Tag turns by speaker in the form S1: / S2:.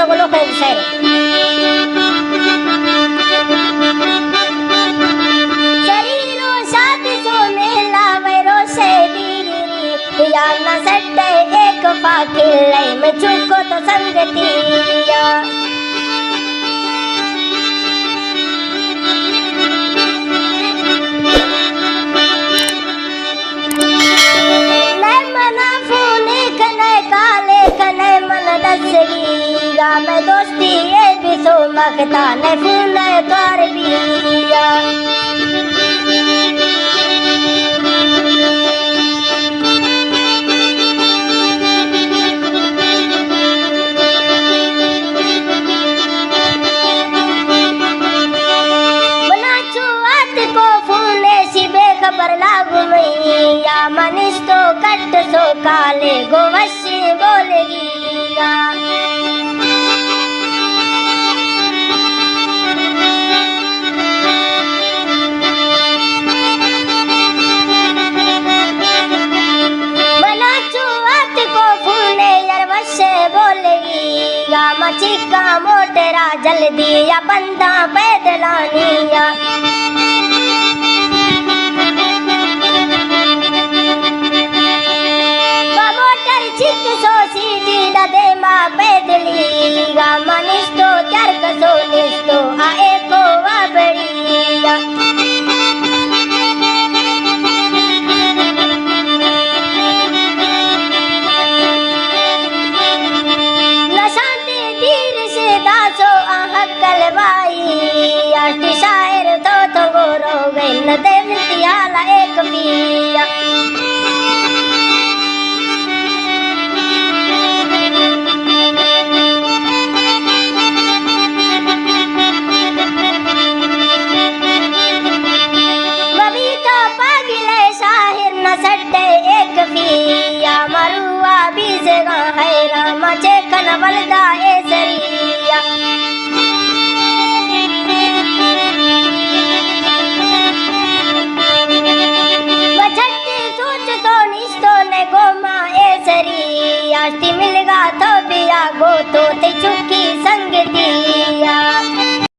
S1: बोलो खैर से शरीरो शादी सो मेला वैरो से दीरी या न सट्टे एक फाकिले में चुको तो संगति या मैं दोस्ती ये भी सो मखता ने फूल कर बिया मना चुआत को फूले सी बेखबर लागू मैया मनीष तो कट सो काले गोवशी बोलेगी चिक्का मोटरा जल्दी या बंदा पैदलानिया मोटर चिक सो सीटी दे मा पैदलिया मनीष तो चरक सो निस्तो आए को वाबड़िया शायर तो गोरो गई न देवतियाला एक पिया बबीता पागिले शाहिर न सट्टे एक पिया मरुआ बीजगा है राम चेकन वलदा ए सरिया मिलगा तो बिया गो तो ते चुकी संग दिया